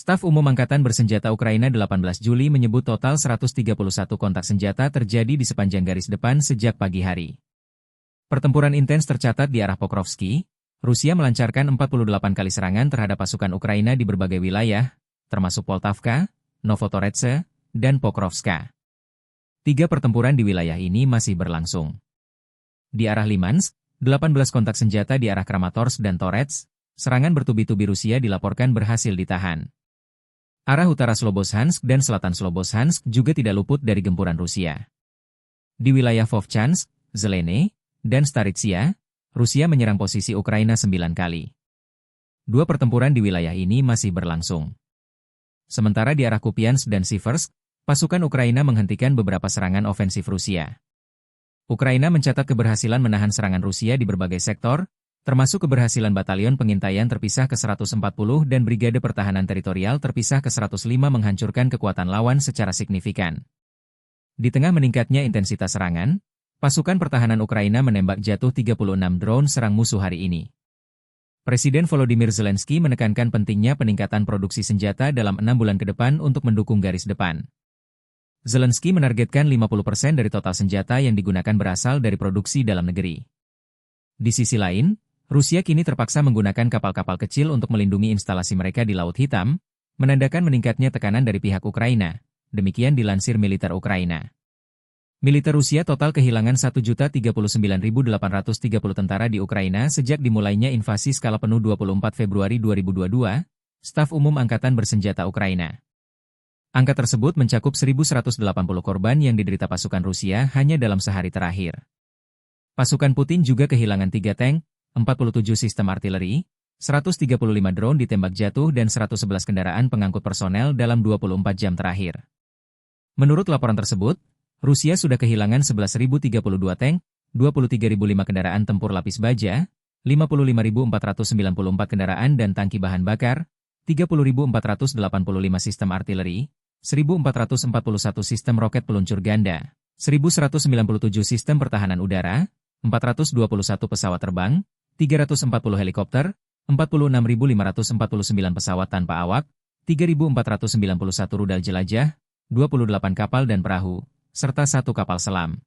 Staf Umum Angkatan Bersenjata Ukraina 18 Juli menyebut total 131 kontak senjata terjadi di sepanjang garis depan sejak pagi hari. Pertempuran intens tercatat di arah Pokrovsky. Rusia melancarkan 48 kali serangan terhadap pasukan Ukraina di berbagai wilayah, termasuk Poltavka, Novotoretse, dan Pokrovska. 3 pertempuran di wilayah ini masih berlangsung. Di arah Limansk, 18 kontak senjata di arah Kramatorsk dan Torets, serangan bertubi-tubi Rusia dilaporkan berhasil ditahan. Arah utara Slobozhansk dan selatan Slobozhansk juga tidak luput dari gempuran Rusia. Di wilayah Vovchansk, Zeleny, dan Staritsia, Rusia menyerang posisi Ukraina 9 kali. 2 pertempuran di wilayah ini masih berlangsung. Sementara di arah Kupiansk dan Siversk, pasukan Ukraina menghentikan beberapa serangan ofensif Rusia. Ukraina mencatat keberhasilan menahan serangan Rusia di berbagai sektor, termasuk keberhasilan batalion pengintaian terpisah ke-140 dan brigade pertahanan teritorial terpisah ke-105 menghancurkan kekuatan lawan secara signifikan. Di tengah meningkatnya intensitas serangan, pasukan pertahanan Ukraina menembak jatuh 36 drone serang musuh hari ini. Presiden Volodymyr Zelensky menekankan pentingnya peningkatan produksi senjata dalam 6 bulan ke depan untuk mendukung garis depan. Zelensky menargetkan 50% dari total senjata yang digunakan berasal dari produksi dalam negeri. Di sisi lain, Rusia kini terpaksa menggunakan kapal-kapal kecil untuk melindungi instalasi mereka di Laut Hitam, menandakan meningkatnya tekanan dari pihak Ukraina. Demikian dilansir militer Ukraina. Militer Rusia total kehilangan 1.039.830 tentara di Ukraina sejak dimulainya invasi skala penuh 24 Februari 2022, Staf Umum Angkatan Bersenjata Ukraina. Angka tersebut mencakup 1.180 korban yang diderita pasukan Rusia hanya dalam sehari terakhir. Pasukan Putin juga kehilangan 3 tank, 47 sistem artileri, 135 drone ditembak jatuh dan 111 kendaraan pengangkut personel dalam 24 jam terakhir. Menurut laporan tersebut, Rusia sudah kehilangan 11.032 tank, 23.005 kendaraan tempur lapis baja, 55.494 kendaraan dan tangki bahan bakar, 30.485 sistem artileri, 1.441 sistem roket peluncur ganda, 1.197 sistem pertahanan udara, 421 pesawat terbang, 340 helikopter, 46.549 pesawat tanpa awak, 3.491 rudal jelajah, 28 kapal dan perahu, serta 1 kapal selam.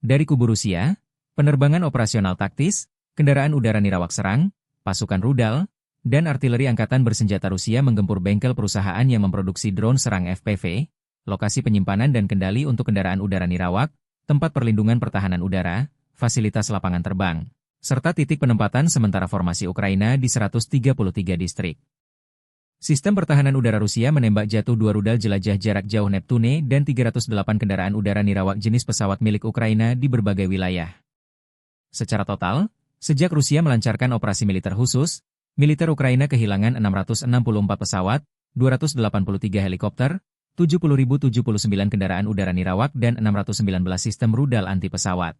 Dari kubu Rusia, penerbangan operasional taktis, kendaraan udara nirawak serang, pasukan rudal, dan artileri angkatan bersenjata Rusia menggempur bengkel perusahaan yang memproduksi drone serang FPV, lokasi penyimpanan dan kendali untuk kendaraan udara nirawak, tempat perlindungan pertahanan udara, fasilitas lapangan terbang, serta titik penempatan sementara formasi Ukraina di 133 distrik. Sistem pertahanan udara Rusia menembak jatuh 2 rudal jelajah jarak jauh Neptune dan 308 kendaraan udara nirawak jenis pesawat milik Ukraina di berbagai wilayah. Secara total, sejak Rusia melancarkan operasi militer khusus, militer Ukraina kehilangan 664 pesawat, 283 helikopter, 70.079 kendaraan udara nirawak dan 619 sistem rudal anti pesawat.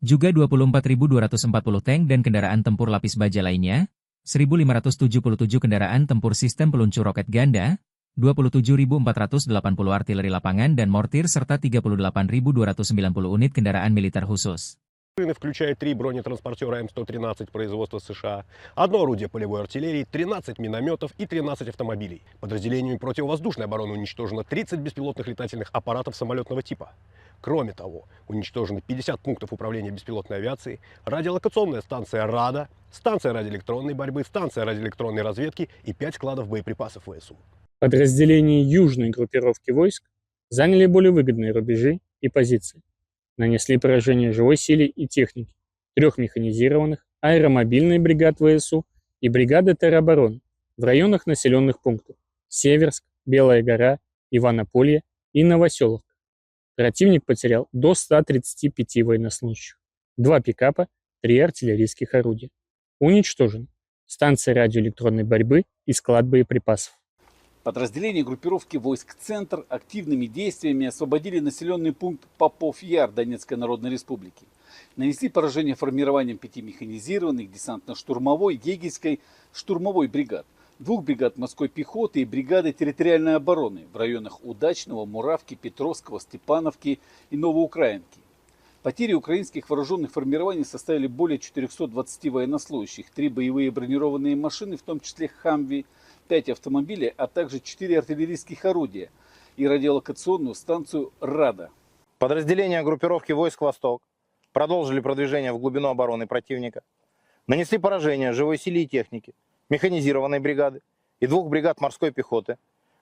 Juga 24.240 tank dan kendaraan tempur lapis baja lainnya, 1.577 kendaraan tempur sistem peluncur roket ganda, 27.480 artileri lapangan dan mortir serta 38.290 unit kendaraan militer khusus. Включая 3 бронетранспортера М-113 производства США, 1 орудие полевой артиллерии, 13 минометов и 13 автомобилей. Подразделениями противовоздушной обороны уничтожено 30 беспилотных летательных аппаратов самолетного типа. Кроме того, уничтожены 50 пунктов управления беспилотной авиацией, радиолокационная станция РАДА, станция радиоэлектронной борьбы, станция радиоэлектронной разведки и 5 складов боеприпасов ВСУ. Подразделения южной группировки войск заняли более выгодные рубежи и позиции. Нанесли поражение живой силе и технике 3 механизированных аэромобильных бригад ВСУ и бригады теробороны в районах населенных пунктов Северск, Белая гора, Иванополье и Новоселовка. Противник потерял до 135 военнослужащих, 2 пикапа, 3 артиллерийских орудия. Уничтожены станция радиоэлектронной борьбы и склад боеприпасов. Подразделения группировки войск «Центр» активными действиями освободили населенный пункт Попов-Яр Донецкой Народной Республики. Нанесли поражение формированием 5 механизированных десантно-штурмовой, егерской, штурмовой бригад, 2 бригад морской пехоты и бригады территориальной обороны в районах Удачного, Муравки, Петровского, Степановки и Новоукраинки. Потери украинских вооруженных формирований составили более 420 военнослужащих, 3 боевые бронированные машины, в том числе «Хамви», 5 автомобилей, а также 4 артиллерийских орудия и радиолокационную станцию «Рада». Подразделения группировки войск «Восток» продолжили продвижение в глубину обороны противника, нанесли поражение живой силе и технике, механизированной бригады и 2 бригад морской пехоты,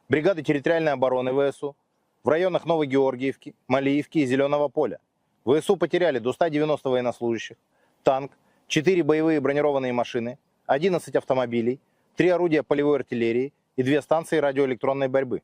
бригады территориальной обороны ВСУ в районах Новогеоргиевки, Малиевки и Зеленого поля. ВСУ потеряли до 190 военнослужащих, танк, 4 боевые бронированные машины, 11 автомобилей, 3 орудия полевой артиллерии и 2 станции радиоэлектронной борьбы.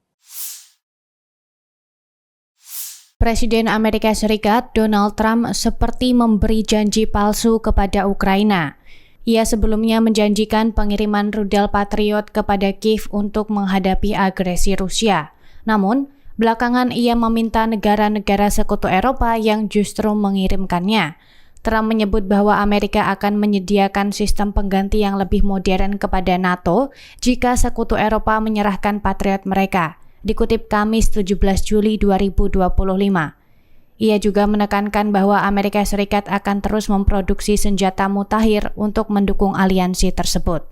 Presiden Amerika Serikat Donald Trump seperti memberi janji palsu kepada Ukraina. Ia sebelumnya menjanjikan pengiriman rudal Patriot kepada Kiev untuk menghadapi agresi Rusia. Namun, belakangan ia meminta negara-negara sekutu Eropa yang justru mengirimkannya. Trump menyebut bahwa Amerika akan menyediakan sistem pengganti yang lebih modern kepada NATO jika sekutu Eropa menyerahkan Patriot mereka, dikutip Kamis 17 Juli 2025. Ia juga menekankan bahwa Amerika Serikat akan terus memproduksi senjata mutakhir untuk mendukung aliansi tersebut.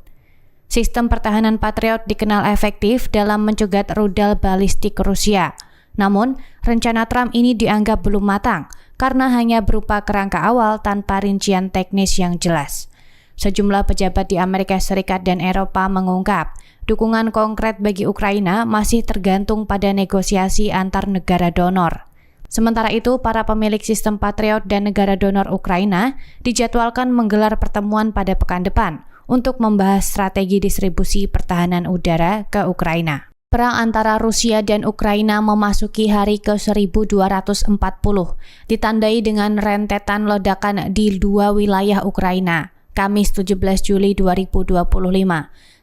Sistem pertahanan Patriot dikenal efektif dalam mencegat rudal balistik Rusia. Namun, rencana Trump ini dianggap belum matang karena hanya berupa kerangka awal tanpa rincian teknis yang jelas. Sejumlah pejabat di Amerika Serikat dan Eropa mengungkap, dukungan konkret bagi Ukraina masih tergantung pada negosiasi antar negara donor. Sementara itu, para pemilik sistem Patriot dan negara donor Ukraina dijadwalkan menggelar pertemuan pada pekan depan untuk membahas strategi distribusi pertahanan udara ke Ukraina. Perang antara Rusia dan Ukraina memasuki hari ke-1240, ditandai dengan rentetan ledakan di 2 wilayah Ukraina. Kamis 17 Juli 2025,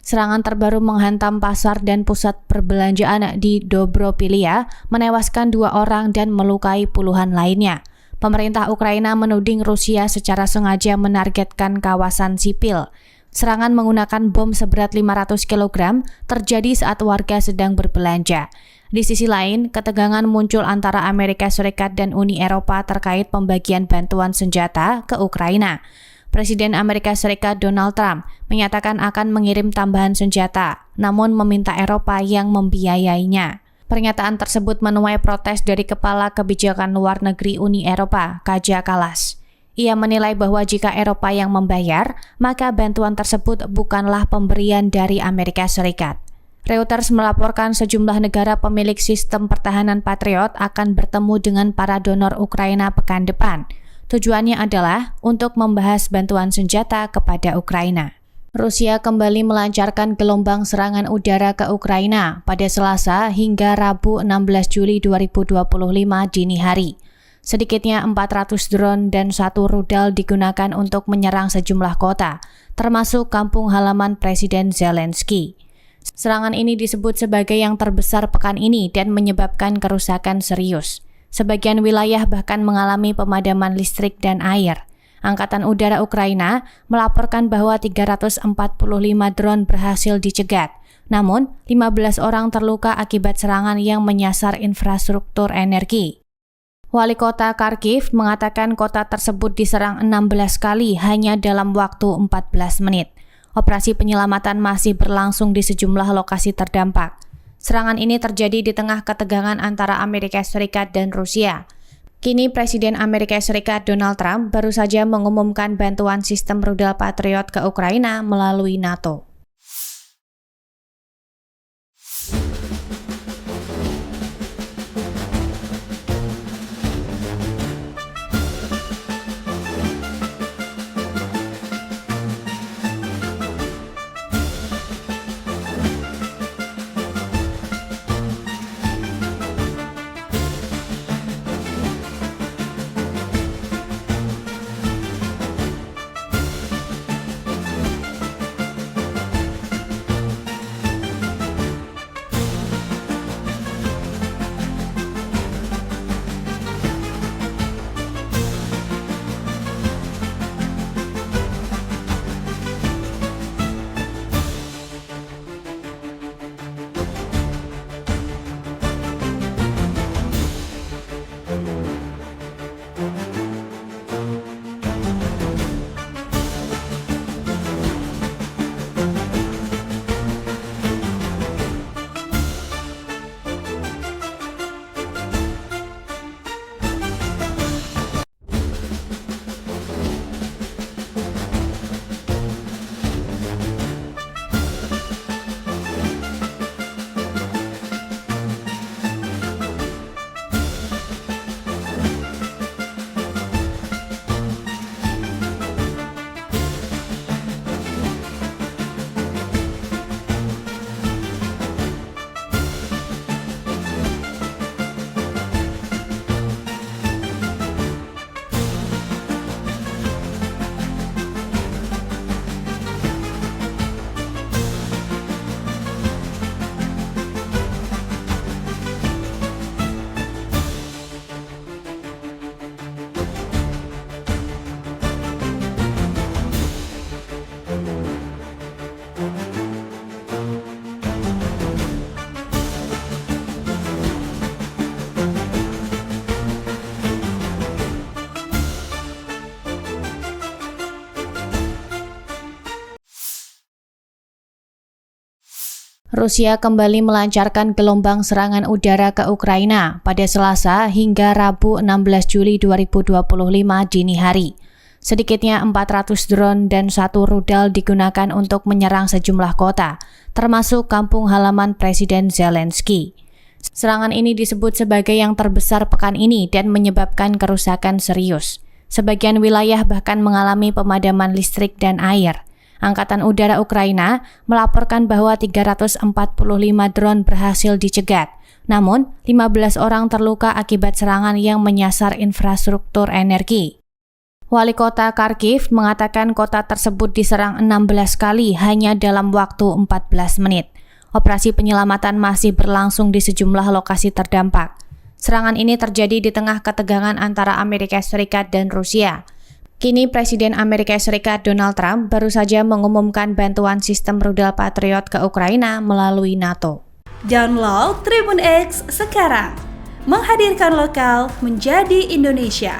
serangan terbaru menghantam pasar dan pusat perbelanjaan di Dobropilia, menewaskan 2 orang dan melukai puluhan lainnya. Pemerintah Ukraina menuding Rusia secara sengaja menargetkan kawasan sipil. Serangan menggunakan bom seberat 500 kg terjadi saat warga sedang berbelanja. Di sisi lain, ketegangan muncul antara Amerika Serikat dan Uni Eropa terkait pembagian bantuan senjata ke Ukraina. Presiden Amerika Serikat Donald Trump menyatakan akan mengirim tambahan senjata, namun meminta Eropa yang membiayainya. Pernyataan tersebut menuai protes dari Kepala Kebijakan Luar Negeri Uni Eropa, Kaja Kallas. Ia menilai bahwa jika Eropa yang membayar, maka bantuan tersebut bukanlah pemberian dari Amerika Serikat. Reuters melaporkan sejumlah negara pemilik sistem pertahanan Patriot akan bertemu dengan para donor Ukraina pekan depan. Tujuannya adalah untuk membahas bantuan senjata kepada Ukraina. Rusia kembali melancarkan gelombang serangan udara ke Ukraina pada Selasa hingga Rabu 16 Juli 2025 dini hari. Sedikitnya 400 drone dan 1 rudal digunakan untuk menyerang sejumlah kota, termasuk kampung halaman Presiden Zelensky. Serangan ini disebut sebagai yang terbesar pekan ini dan menyebabkan kerusakan serius. Sebagian wilayah bahkan mengalami pemadaman listrik dan air. Angkatan Udara Ukraina melaporkan bahwa 345 drone berhasil dicegat. Namun, 15 orang terluka akibat serangan yang menyasar infrastruktur energi. Wali kota Kharkiv mengatakan kota tersebut diserang 16 kali hanya dalam waktu 14 menit. Operasi penyelamatan masih berlangsung di sejumlah lokasi terdampak. Serangan ini terjadi di tengah ketegangan antara Amerika Serikat dan Rusia. Kini Presiden Amerika Serikat Donald Trump baru saja mengumumkan bantuan sistem rudal Patriot ke Ukraina melalui NATO. Rusia kembali melancarkan gelombang serangan udara ke Ukraina pada Selasa hingga Rabu 16 Juli 2025 dini hari. Sedikitnya 400 drone dan 1 rudal digunakan untuk menyerang sejumlah kota, termasuk kampung halaman Presiden Zelensky. Serangan ini disebut sebagai yang terbesar pekan ini dan menyebabkan kerusakan serius. Sebagian wilayah bahkan mengalami pemadaman listrik dan air. Angkatan Udara Ukraina melaporkan bahwa 345 drone berhasil dicegat. Namun, 15 orang terluka akibat serangan yang menyasar infrastruktur energi. Wali kota Kharkiv mengatakan kota tersebut diserang 16 kali hanya dalam waktu 14 menit. Operasi penyelamatan masih berlangsung di sejumlah lokasi terdampak. Serangan ini terjadi di tengah ketegangan antara Amerika Serikat dan Rusia. Kini Presiden Amerika Serikat Donald Trump baru saja mengumumkan bantuan sistem rudal Patriot ke Ukraina melalui NATO. Download Tribun X sekarang, menghadirkan lokal menjadi Indonesia.